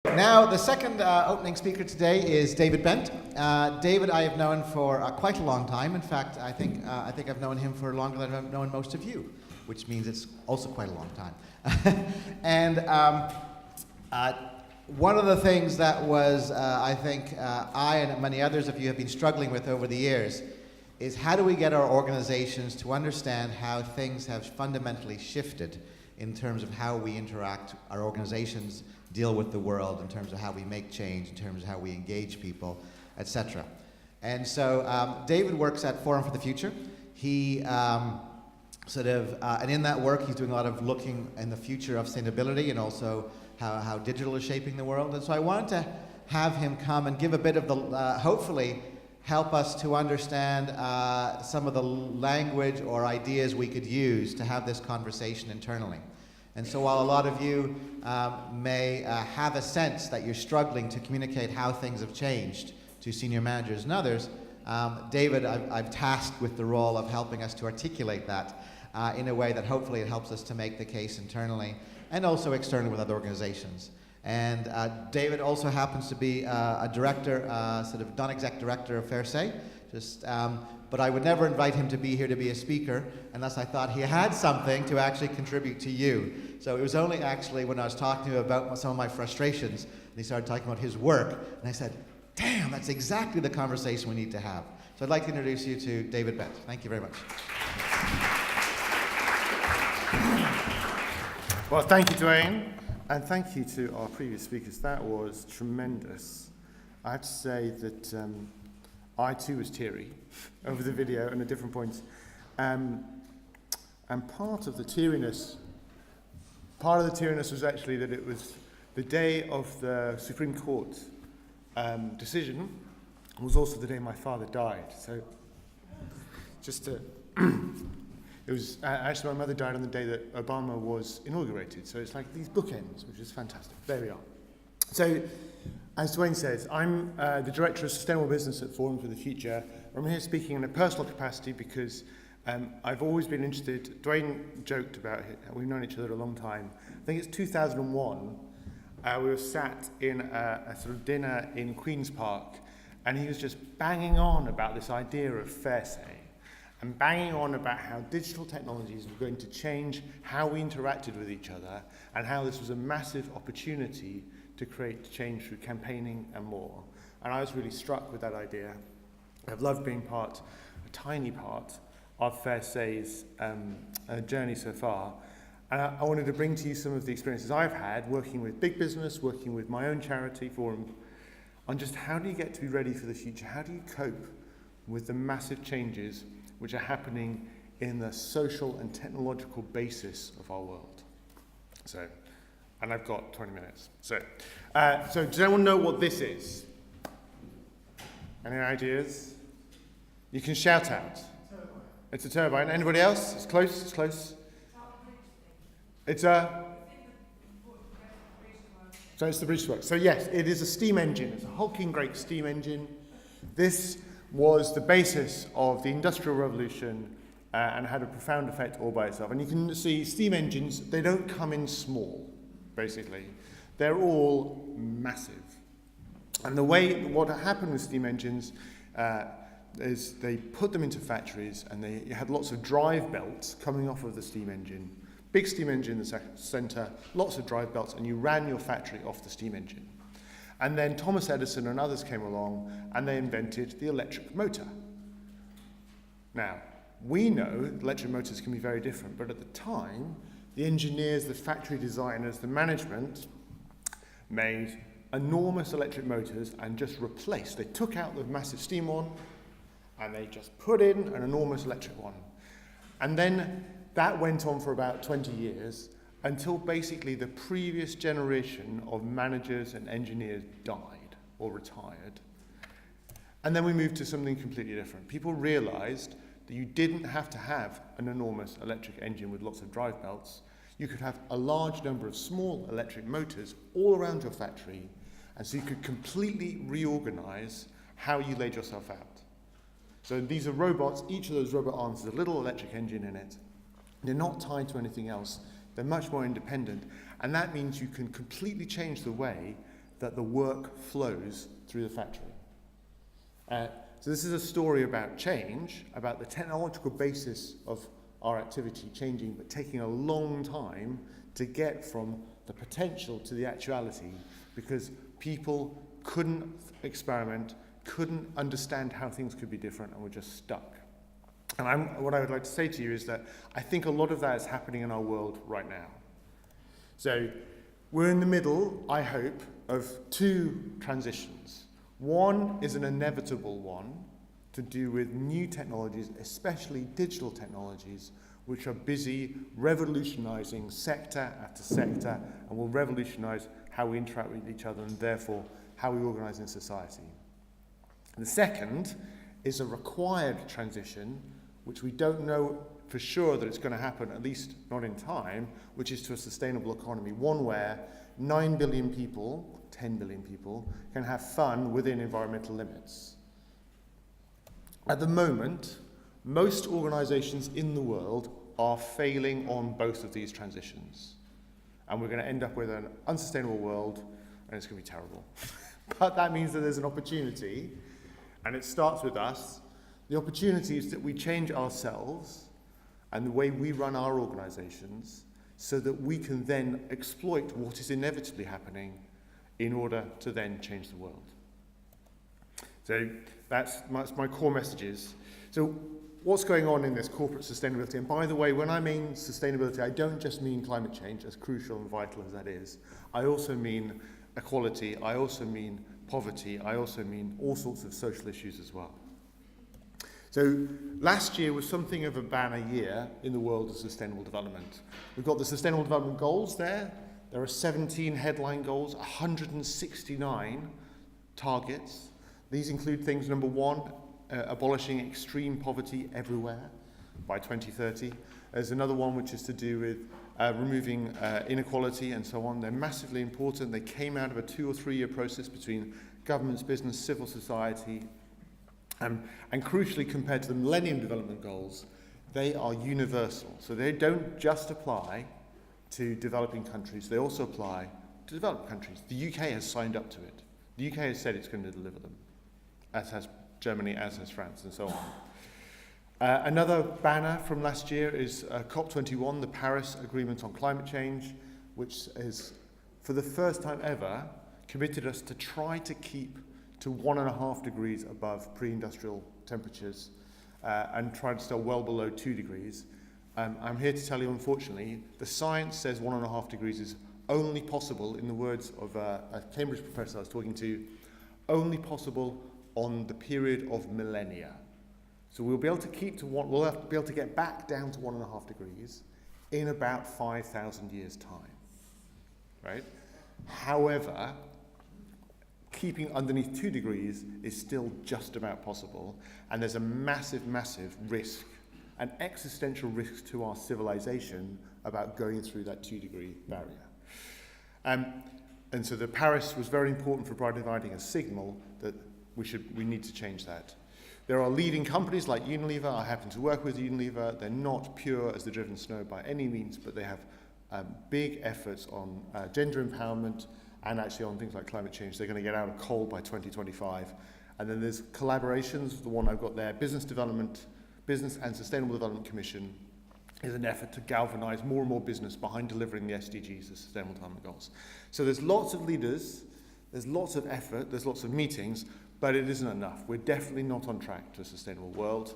Now, the second opening speaker today is David Bent. David I have known for quite a long time. In fact, I think I've known him for longer than I've known most of you, which means it's also quite a long time. And one of the things that was, I think, I and many others of you have been struggling with over the years is how do we get our organizations to understand how things have fundamentally shifted in terms of how we interact, our organizations deal with the world, in terms of how we make change, in terms of how we engage people, etc. And so David works at Forum for the Future. He and in that work he's doing a lot of looking in the future of sustainability and also how digital is shaping the world. And so I wanted to have him come and give a bit of the, hopefully help us to understand some of the language or ideas we could use to have this conversation internally. And so while a lot of you may have a sense that you're struggling to communicate how things have changed to senior managers and others, David, I've tasked with the role of helping us to articulate that in a way that hopefully it helps us to make the case internally and also externally with other organizations. And David also happens to be a director, sort of non-exec director of Fairsay. But I would never invite him to be here to be a speaker unless I thought he had something to actually contribute to you. So it was only actually when I was talking to him about some of my frustrations, and he started talking about his work, and I said, damn, that's exactly the conversation we need to have. So I'd like to introduce you to David Bent. Thank you very much. Well, thank you, Dwayne, and thank you to our previous speakers. That was tremendous. I have to say that I too was teary over the video and at different points. And part of the teariness was actually that it was the day of the Supreme Court decision was also the day my father died. So just to, it was actually my mother died on the day that Obama was inaugurated. So it's like these bookends, which is fantastic. There we are. So, as Dwayne says, I'm the Director of Sustainable Business at Forum for the Future. I'm here speaking in a personal capacity because I've always been interested. Dwayne joked about it. We've known each other a long time. I think it's 2001. We were sat in a sort of dinner in Queen's Park, and he was just banging on about this idea of Fairsay and banging on about how digital technologies were going to change how we interacted with each other and how this was a massive opportunity to create change through campaigning and more. And I was really struck with that idea. I've loved being a tiny part of Fairsay's journey so far. And I wanted to bring to you some of the experiences I've had working with big business, working with my own charity, Forum, on just how do you get to be ready for the future? How do you cope with the massive changes which are happening in the social and technological basis of our world? And I've got 20 minutes. So does anyone know what this is? Any ideas? You can shout out. It's a turbine. Anybody else? It's close, it's close. It's a... So it's the bridge work. So yes, it is a steam engine. It's a hulking great steam engine. This was the basis of the Industrial Revolution and had a profound effect all by itself. And you can see steam engines, they don't come in small. Basically, they're all massive. And what happened with steam engines is they put them into factories and you had lots of drive belts coming off of the steam engine. Big steam engine in the center, lots of drive belts, and you ran your factory off the steam engine. And then Thomas Edison and others came along and they invented the electric motor. Now, we know electric motors can be very different, but at the time, the engineers, the factory designers, the management made enormous electric motors and just replaced. They took out the massive steam one and they just put in an enormous electric one. And then that went on for about 20 years until basically the previous generation of managers and engineers died or retired. And then we moved to something completely different. People realized that you didn't have to have an enormous electric engine with lots of drive belts. You could have a large number of small electric motors all around your factory, and so you could completely reorganize how you laid yourself out. So these are robots. Each of those robot arms has a little electric engine in it. They're not tied to anything else. They're much more independent, and that means you can completely change the way that the work flows through the factory. So this is a story about change, about the technological basis of our activity changing, but taking a long time to get from the potential to the actuality, because people couldn't experiment, couldn't understand how things could be different, and were just stuck. And what I would like to say to you is that I think a lot of that is happening in our world right now. So we're in the middle, I hope, of two transitions. One is an inevitable one to do with new technologies, especially digital technologies, which are busy revolutionizing sector after sector and will revolutionize how we interact with each other and therefore how we organize in society. The second is a required transition, which we don't know for sure that it's going to happen, at least not in time, which is to a sustainable economy, one where 9 billion people, 10 billion people, can have fun within environmental limits. At the moment, most organizations in the world are failing on both of these transitions. And we're going to end up with an unsustainable world, and it's going to be terrible. But that means that there's an opportunity, and it starts with us. The opportunity is that we change ourselves and the way we run our organizations so that we can then exploit what is inevitably happening in order to then change the world. So that's my core messages. So what's going on in this corporate sustainability? And by the way, when I mean sustainability, I don't just mean climate change, as crucial and vital as that is. I also mean equality, I also mean poverty, I also mean all sorts of social issues as well. So last year was something of a banner year in the world of sustainable development. We've got the Sustainable Development Goals there. There are 17 headline goals, 169 targets. These include things, number one, abolishing extreme poverty everywhere by 2030. There's another one which is to do with removing inequality and so on. They're massively important. They came out of a 2 or 3 year process between governments, business, civil society, and crucially, compared to the Millennium Development Goals, they are universal. So they don't just apply to developing countries, they also apply to developed countries. The UK has signed up to it. The UK has said it's going to deliver them, as has Germany, as has France, and so on. Another banner from last year is COP21, the Paris Agreement on Climate Change, which is, for the first time ever, committed us to try to keep to 1.5 degrees above pre-industrial temperatures and try to stay well below 2 degrees. I'm here to tell you, unfortunately, the science says 1.5 degrees is only possible, in the words of a Cambridge professor I was talking to, only possible on the period of millennia. So we'll be able to we'll have to be able to get back down to 1.5 degrees in about 5,000 years' time, right? However, keeping underneath 2 degrees is still just about possible, and there's a massive, massive risk, an existential risk to our civilization about going through that 2 degree barrier. And so the Paris was very important for providing a signal that we need to change that. There are leading companies like Unilever. I happen to work with Unilever. They're not pure as the driven snow by any means, but they have big efforts on gender empowerment and actually on things like climate change. They're going to get out of coal by 2025. And then there's collaborations, the one I've got there, Business and Sustainable Development Commission is an effort to galvanize more and more business behind delivering the SDGs, the Sustainable Development Goals. So there's lots of leaders, there's lots of effort, there's lots of meetings, but it isn't enough. We're definitely not on track to a sustainable world,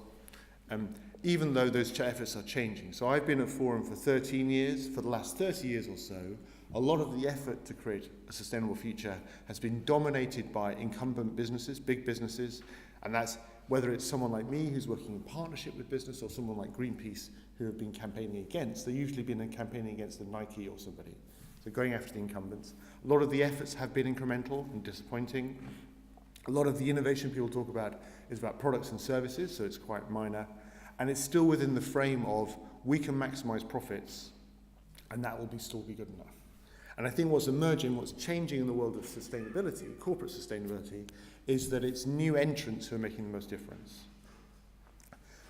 even though those efforts are changing. So I've been at Forum for 13 years. For the last 30 years or so, a lot of the effort to create a sustainable future has been dominated by incumbent businesses, big businesses, and that's whether it's someone like me who's working in partnership with business or someone like Greenpeace who have been campaigning against. They've usually been campaigning against the Nike or somebody. So going after the incumbents. A lot of the efforts have been incremental and disappointing. A lot of the innovation people talk about is about products and services, so it's quite minor. And it's still within the frame of we can maximize profits and that will still be good enough. And I think what's emerging, what's changing in the world of sustainability, corporate sustainability, is that it's new entrants who are making the most difference.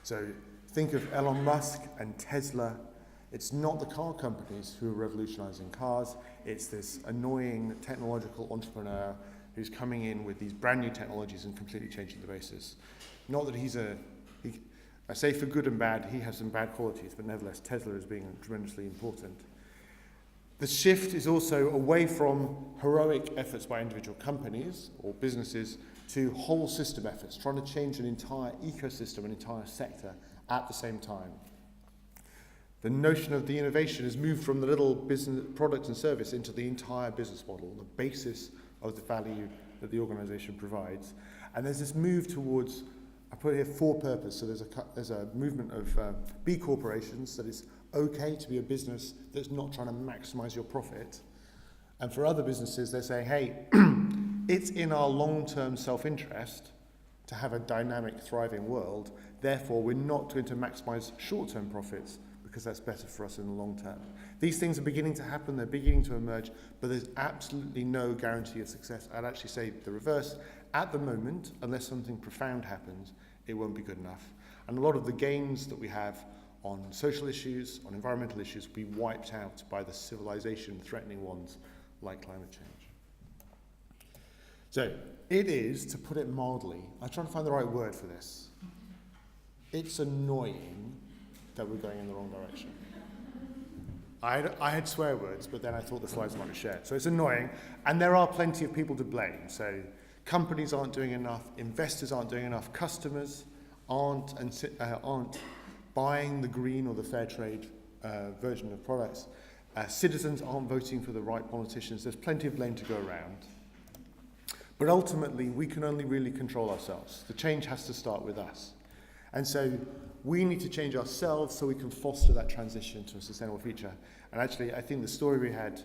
So think of Elon Musk and Tesla It's not the car companies who are revolutionizing cars, it's this annoying technological entrepreneur who's coming in with these brand new technologies and completely changing the basis. Not that I say for good and bad, he has some bad qualities, but nevertheless Tesla is being tremendously important. The shift is also away from heroic efforts by individual companies or businesses to whole system efforts, trying to change an entire ecosystem, an entire sector at the same time. The notion of the innovation has moved from the little business product and service into the entire business model, the basis of the value that the organization provides. And there's this move towards, I put here for purpose, so there's a movement of B corporations, that it's okay to be a business that's not trying to maximize your profit. And for other businesses, they're saying, hey, it's in our long-term self-interest to have a dynamic, thriving world. Therefore, we're not going to maximize short-term profits because that's better for us in the long term. These things are beginning to happen, they're beginning to emerge, but there's absolutely no guarantee of success. I'd actually say the reverse. At the moment, unless something profound happens, it won't be good enough. And a lot of the gains that we have on social issues, on environmental issues, will be wiped out by the civilization-threatening ones like climate change. So, it is, to put it mildly, I'm trying to find the right word for this. It's annoying that we're going in the wrong direction. I had swear words, but then I thought the slides might be shared. So it's annoying, and there are plenty of people to blame. So companies aren't doing enough, investors aren't doing enough, customers aren't buying the green or the fair trade version of products. Citizens aren't voting for the right politicians. There's plenty of blame to go around. But ultimately, we can only really control ourselves. The change has to start with us. And so we need to change ourselves so we can foster that transition to a sustainable future. And actually, I think the story we had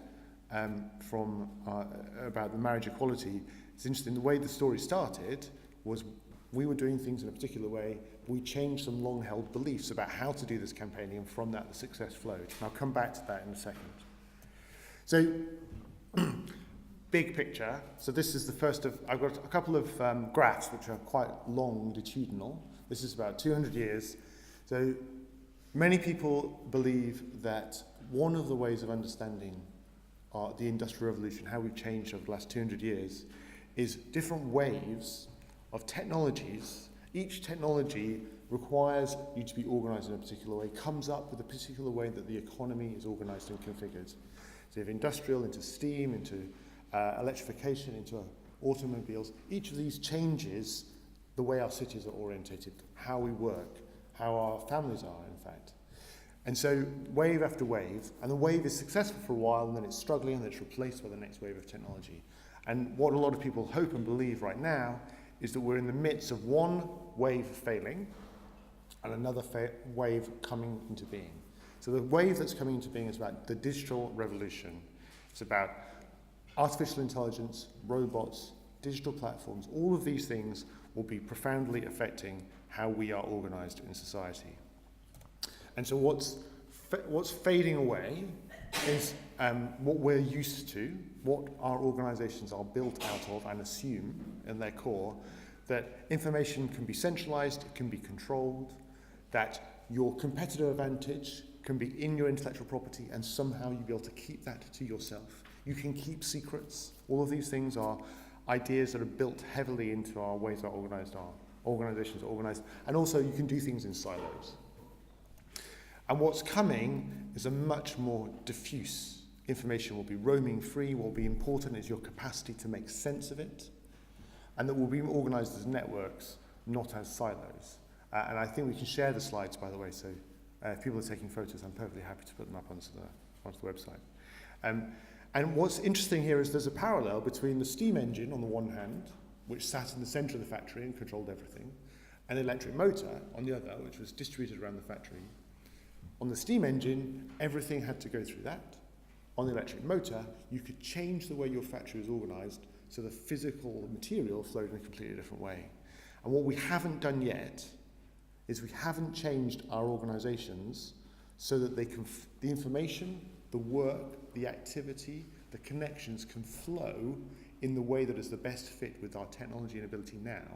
about the marriage equality is interesting. The way the story started was we were doing things in a particular way. We changed some long-held beliefs about how to do this campaigning, and from that, the success flowed. And I'll come back to that in a second. So, big picture. So this is the first of, I've got a couple of graphs which are quite longitudinal. This is about 200 years. So many people believe that one of the ways of understanding the Industrial Revolution, how we've changed over the last 200 years, is different waves of technologies. Each technology requires you to be organized in a particular way, comes up with a particular way that the economy is organized and configured. So you have industrial into steam, into electrification, into automobiles. Each of these changes the way our cities are orientated, how we work, how our families are, in fact. And so wave after wave, and the wave is successful for a while, and then it's struggling, and then it's replaced by the next wave of technology. And what a lot of people hope and believe right now is that we're in the midst of one wave failing and another wave coming into being. So the wave that's coming into being is about the digital revolution. It's about artificial intelligence, robots, digital platforms. All of these things will be profoundly affecting how we are organized in society. And so what's fading away is what we're used to, what our organizations are built out of and assume in their core, that information can be centralized, it can be controlled, that your competitive advantage can be in your intellectual property, and somehow you'll be able to keep that to yourself. You can keep secrets. All of these things are ideas that are built heavily into our ways our organizations are organized. And also you can do things in silos. And what's coming is a much more diffuse. Information will be roaming free. What will be important is your capacity to make sense of it. And that will be organized as networks, not as silos. And I think we can share the slides, by the way, so if people are taking photos, I'm perfectly happy to put them up onto the website. And what's interesting here is there's a parallel between the steam engine on the one hand, which sat in the center of the factory and controlled everything, and the electric motor on the other, which was distributed around the factory. On the steam engine, everything had to go through that. On the electric motor, you could change the way your factory was organized so the physical material flowed in a completely different way. And what we haven't done yet is we haven't changed our organizations so that they can the information, the work, the activity, the connections can flow in the way that is the best fit with our technology and ability now.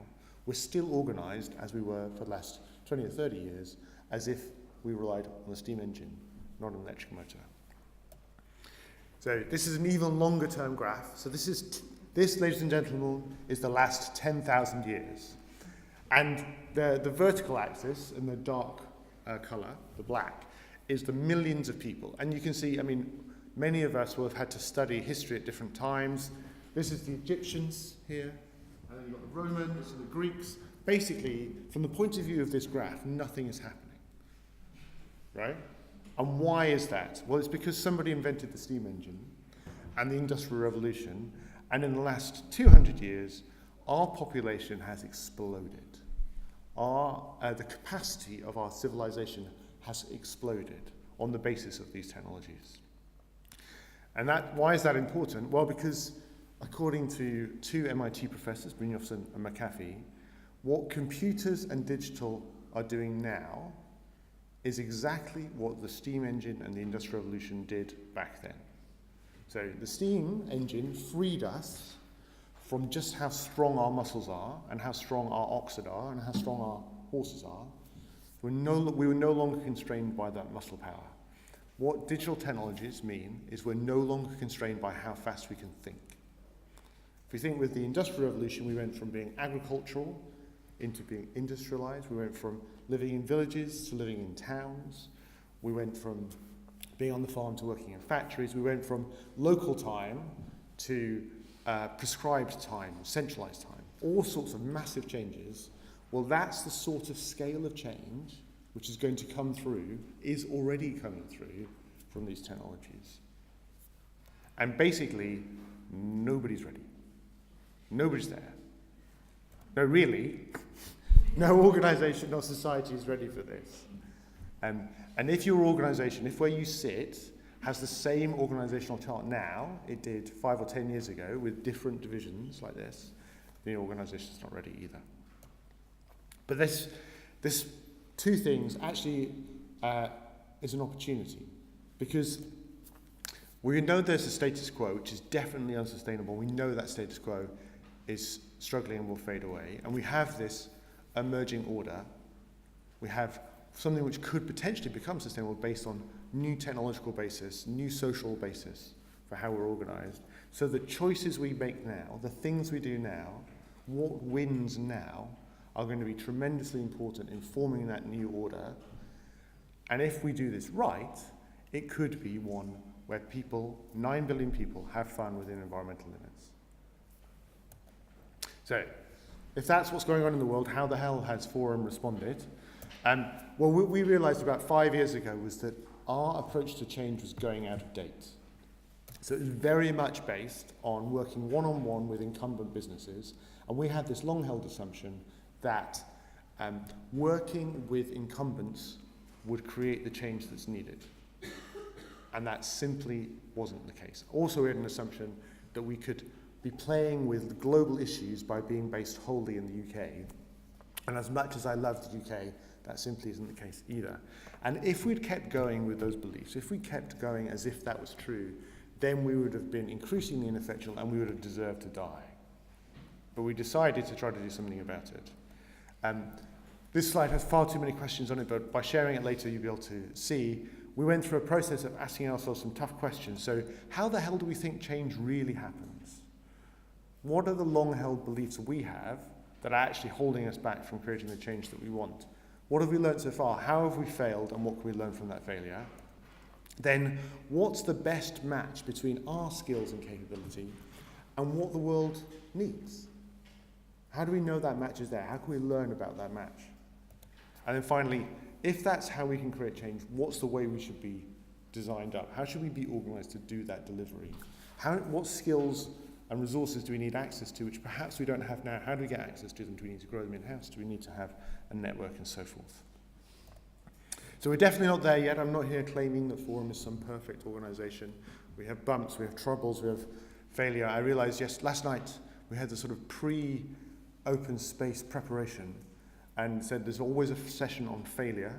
We're still organized as we were for the last 20 or 30 years, as if we relied on the steam engine. not an electric motor. So this is an even longer term graph. So this, ladies and gentlemen, is the last 10,000 years. And the vertical axis in the dark colour, the black, is the millions of people. And you can see, I mean, many of us will have had to study history at different times. This is the Egyptians here, and then you've got the Romans and the Greeks. Basically, from the point of view of this graph, nothing is happening, right? And why is that? Well, it's because somebody invented the steam engine and the Industrial Revolution, and in the last 200 years, our population has exploded. The capacity of our civilization has exploded on the basis of these technologies. And why is that important? Well, because according to two MIT professors, Brynjolfsson and McAfee, what computers and digital are doing now is exactly what the steam engine and the Industrial Revolution did back then. So the steam engine freed us from just how strong our muscles are and how strong our oxen are and how strong our horses are. We were no longer constrained by that muscle power. What digital technologies mean is we're no longer constrained by how fast we can think. If we think with the Industrial Revolution, we went from being agricultural into being industrialized. We went from living in villages to living in towns. We went from being on the farm to working in factories. We went from local time to prescribed time, centralized time. All sorts of massive changes. Well, that's the sort of scale of change which is going to come through, is already coming through from these technologies. And basically, nobody's ready. Nobody's there. No, really, no organization, no society is ready for this. And if your organization, if where you sit has the same organizational chart now it did 5 or 10 years ago with different divisions like this, the organization's not ready either. But this two things actually is an opportunity, because we know there's a status quo which is definitely unsustainable. We know that status quo is struggling and will fade away. And we have this emerging order. We have something which could potentially become sustainable based on new technological basis, new social basis for how we're organized. So the choices we make now, the things we do now, what wins now, are going to be tremendously important in forming that new order. And if we do this right, it could be one where people, 9 billion people, have fun within environmental limits. So, if that's what's going on in the world, how the hell has Forum responded? Well, what we realized about 5 years ago was that our approach to change was going out of date. So it was very much based on working one-on-one with incumbent businesses, and we had this long-held assumption that working with incumbents would create the change that's needed. And that simply wasn't the case. Also, we had an assumption that we could be playing with global issues by being based wholly in the UK. And as much as I love the UK, that simply isn't the case either. And if we'd kept going with those beliefs, if we kept going as if that was true, then we would have been increasingly ineffectual and we would have deserved to die. But we decided to try to do something about it. This slide has far too many questions on it, but by sharing it later, you'll be able to see we went through a process of asking ourselves some tough questions. So how the hell do we think change really happens? What are the long-held beliefs we have that are actually holding us back from creating the change that we want? What have we learned so far? How have we failed, and what can we learn from that failure? Then, what's the best match between our skills and capability and what the world needs? How do we know that match is there? How can we learn about that match? And then finally, if that's how we can create change, what's the way we should be designed up? How should we be organized to do that delivery? What skills and resources do we need access to, which perhaps we don't have now? How do we get access to them? Do we need to grow them in-house? Do we need to have a network and so forth? So we're definitely not there yet. I'm not here claiming that Forum is some perfect organization. We have bumps, we have troubles, we have failure. I realized last night we had the sort of pre-open space preparation and said there's always a session on failure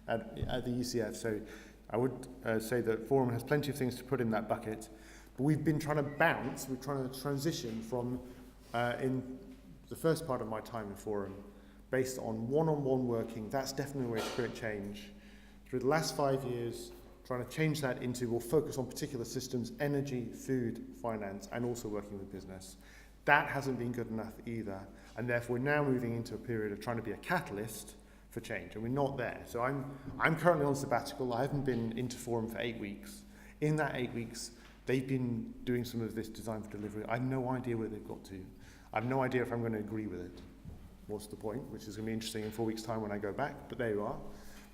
at the ECF. So I would say that Forum has plenty of things to put in that bucket. But we've been trying to bounce, we're trying to transition from, in the first part of my time in Forum, based on one-on-one working. That's definitely a way to create change. Through the last 5 years, trying to change that into, we'll focus on particular systems, energy, food, finance, and also working with business. That hasn't been good enough either, and therefore we're now moving into a period of trying to be a catalyst for change, and we're not there. So I'm currently on sabbatical. I haven't been into Forum for 8 weeks. In that 8 weeks, they've been doing some of this design for delivery. I have no idea where they've got to. I have no idea if I'm going to agree with it. What's the point? Which is going to be interesting in 4 weeks' time when I go back, but there you are.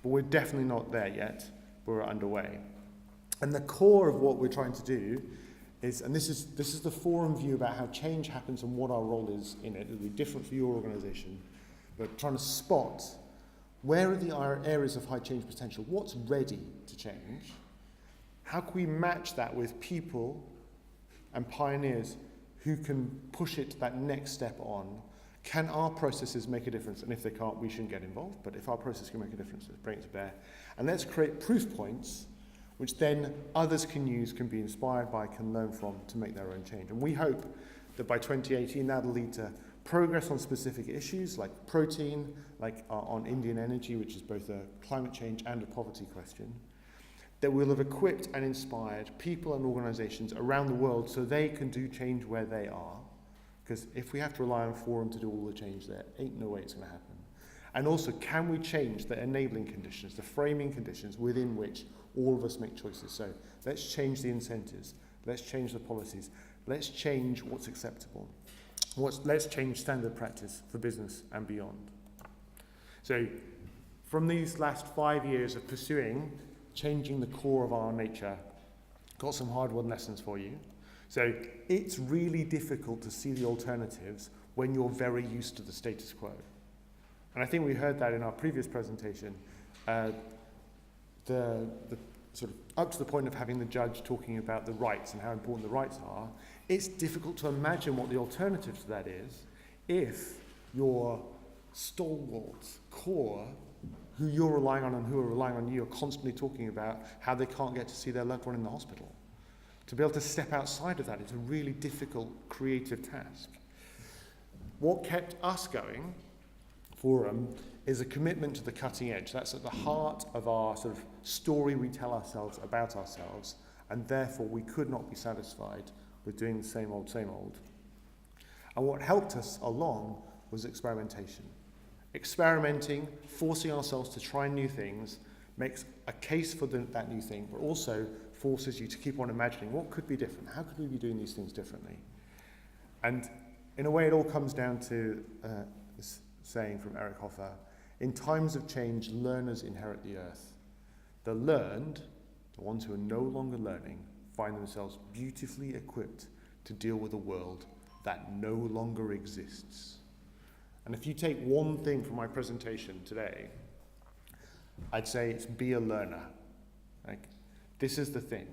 But we're definitely not there yet. We're underway. And the core of what we're trying to do is, and this is the Forum view about how change happens and what our role is in it. It'll be different for your organisation, but trying to spot where are the areas of high change potential, what's ready to change, how can we match that with people and pioneers who can push it that next step on. Can our processes make a difference? And if they can't, we shouldn't get involved, but if our process can make a difference, let's bring it to bear. And let's create proof points which then others can use, can be inspired by, can learn from to make their own change. And we hope that by 2018 that'll lead to progress on specific issues like protein, like on Indian energy, which is both a climate change and a poverty question, that will have equipped and inspired people and organisations around the world so they can do change where they are. Because if we have to rely on Forum to do all the change, there ain't no way it's going to happen. And also, can we change the enabling conditions, the framing conditions within which all of us make choices? So let's change the incentives, let's change the policies, let's change what's acceptable. Let's change standard practice for business and beyond. So from these last 5 years of pursuing changing the core of our nature, got some hard-won lessons for you. So it's really difficult to see the alternatives when you're very used to the status quo. And I think we heard that in our previous presentation, the sort of up to the point of having the judge talking about the rights and how important the rights are. It's difficult to imagine what the alternative to that is if your stalwart core, who you're relying on and who are relying on you, are constantly talking about how they can't get to see their loved one in the hospital. To be able to step outside of that is a really difficult creative task. What kept us going, Forum, is a commitment to the cutting edge. That's at the heart of our sort of story we tell ourselves about ourselves, and therefore we could not be satisfied with doing the same old, same old. And what helped us along was experimentation. Experimenting, forcing ourselves to try new things, makes a case for that new thing, but also forces you to keep on imagining what could be different, how could we be doing these things differently? And in a way it all comes down to this saying from Eric Hoffer, in times of change, learners inherit the earth. The learned, the ones who are no longer learning, find themselves beautifully equipped to deal with a world that no longer exists. And if you take one thing from my presentation today, I'd say it's be a learner. Like, this is the thing.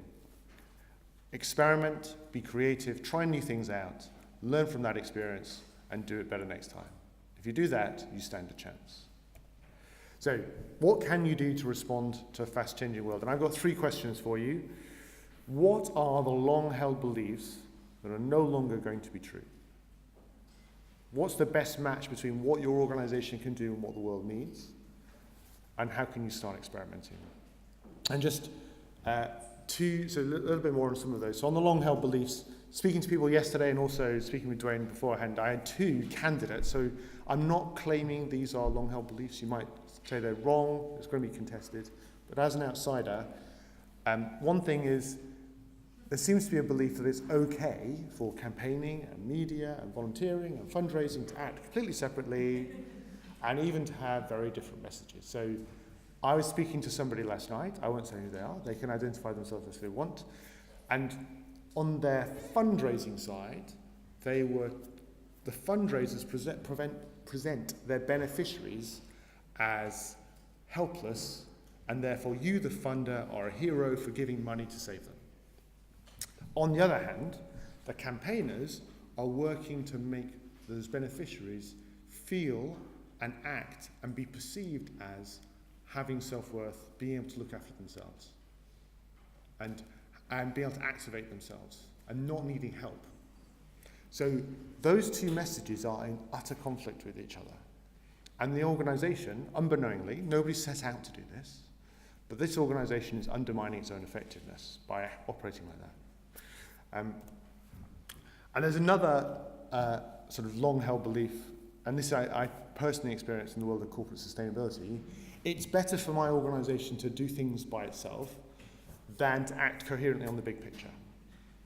Experiment, be creative, try new things out, learn from that experience, and do it better next time. If you do that, you stand a chance. So, what can you do to respond to a fast-changing world? And I've got 3 questions for you. What are the long-held beliefs that are no longer going to be true? What's the best match between what your organisation can do and what the world needs? And how can you start experimenting? And just so a little bit more on some of those. So on the long-held beliefs, speaking to people yesterday and also speaking with Dwayne beforehand, I had 2 candidates. So I'm not claiming these are long-held beliefs. You might say they're wrong. It's going to be contested. But as an outsider, one thing is there seems to be a belief that it's okay for campaigning and media and volunteering and fundraising to act completely separately and even to have very different messages. So I was speaking to somebody last night. I won't say who they are. They can identify themselves as they want. And on their fundraising side, the fundraisers present their beneficiaries as helpless, and therefore you, the funder, are a hero for giving money to save them. On the other hand, the campaigners are working to make those beneficiaries feel and act and be perceived as having self-worth, being able to look after themselves, and being able to activate themselves, and not needing help. So those 2 messages are in utter conflict with each other. And the organisation, unbeknowingly, nobody set out to do this, But this organisation is undermining its own effectiveness by operating like that. And there's another sort of long-held belief, and this I personally experienced in the world of corporate sustainability. It's better for my organisation to do things by itself than to act coherently on the big picture.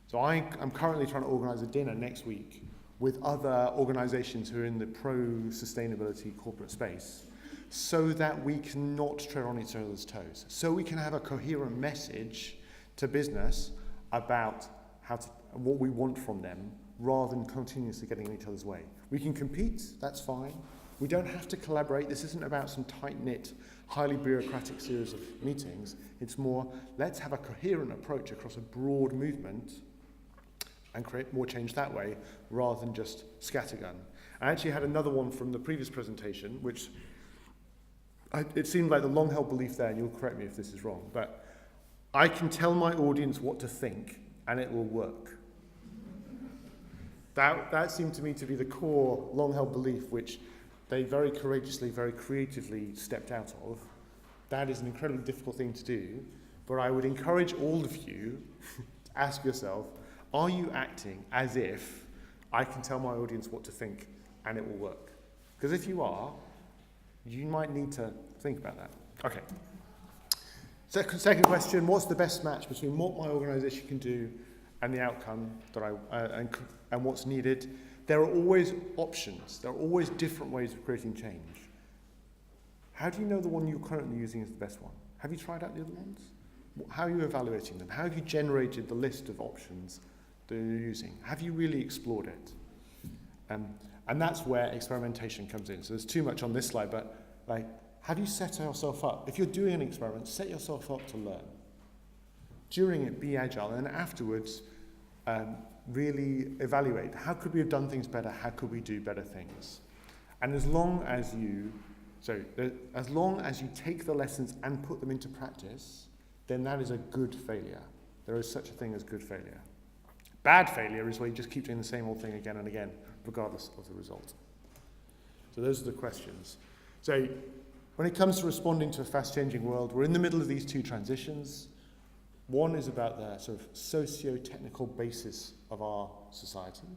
So I'm currently trying to organise a dinner next week with other organisations who are in the pro-sustainability corporate space, so that we can not tread on each other's toes, so we can have a coherent message to business about what we want from them, rather than continuously getting in each other's way. We can compete, that's fine. We don't have to collaborate. This isn't about some tight-knit, highly bureaucratic series of meetings. It's more, let's have a coherent approach across a broad movement and create more change that way, rather than just scattergun. I actually had another one from the previous presentation, which it seemed like the long-held belief there, and you'll correct me if this is wrong, but I can tell my audience what to think, and it will work. That seemed to me to be the core long-held belief, which they very courageously, very creatively stepped out of. That is an incredibly difficult thing to do, but I would encourage all of you to ask yourself, are you acting as if I can tell my audience what to think and it will work? Because if you are, you might need to think about that. Okay. Second question, what's the best match between what my organisation can do and the outcome that and what's needed? There are always options. There are always different ways of creating change. How do you know the one you're currently using is the best one? Have you tried out the other ones? How are you evaluating them? How have you generated the list of options that you're using? Have you really explored it? And that's where experimentation comes in. So there's too much on this slide, but have you set yourself up? If you're doing an experiment, set yourself up to learn. During it, be agile, and afterwards, really evaluate. How could we have done things better? How could we do better things? And as long as you take the lessons and put them into practice, then that is a good failure. There is such a thing as good failure. Bad failure is where you just keep doing the same old thing again and again, regardless of the result. So those are the questions. So when it comes to responding to a fast-changing world, we're in the middle of these two transitions. One is about the sort of socio-technical basis of our society.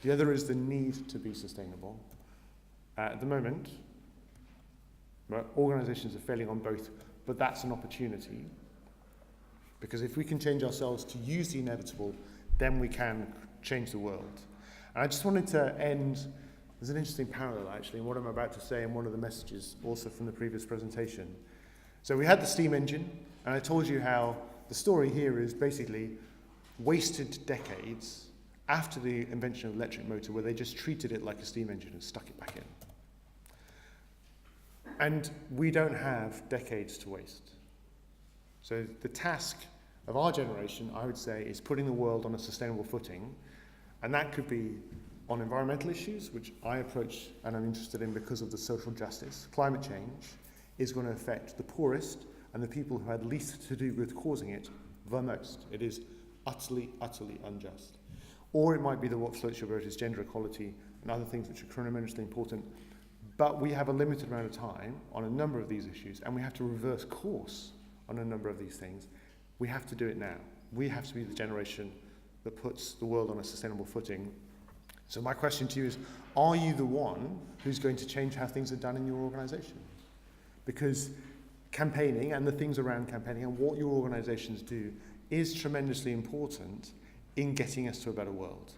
The other is the need to be sustainable. At the moment, organisations are failing on both, but that's an opportunity. Because if we can change ourselves to use the inevitable, then we can change the world. And I just wanted to end, there's an interesting parallel actually in what I'm about to say and one of the messages also from the previous presentation. So we had the steam engine, and I told you how the story here is basically wasted decades after the invention of the electric motor, where they just treated it like a steam engine and stuck it back in. And we don't have decades to waste. So the task of our generation, I would say, is putting the world on a sustainable footing, and that could be on environmental issues, which I approach and I'm interested in because of the social justice. Climate change is going to affect the poorest and the people who had least to do with causing it the most. It is utterly, utterly unjust. Or it might be that what floats your boat is gender equality and other things which are tremendously important. But we have a limited amount of time on a number of these issues, and we have to reverse course on a number of these things. We have to do it now. We have to be the generation that puts the world on a sustainable footing. So my question to you is, are you the one who's going to change how things are done in your organisation? Because campaigning and the things around campaigning and what your organisations do is tremendously important in getting us to a better world.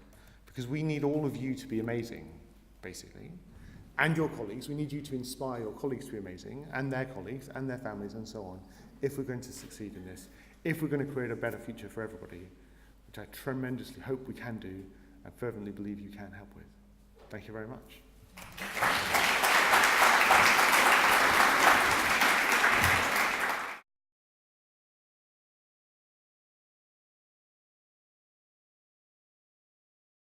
Because we need all of you to be amazing, basically, and your colleagues. We need you to inspire your colleagues to be amazing, and their colleagues, and their families, and so on, if we're going to succeed in this, if we're going to create a better future for everybody, which I tremendously hope we can do, and fervently believe you can help with. Thank you very much.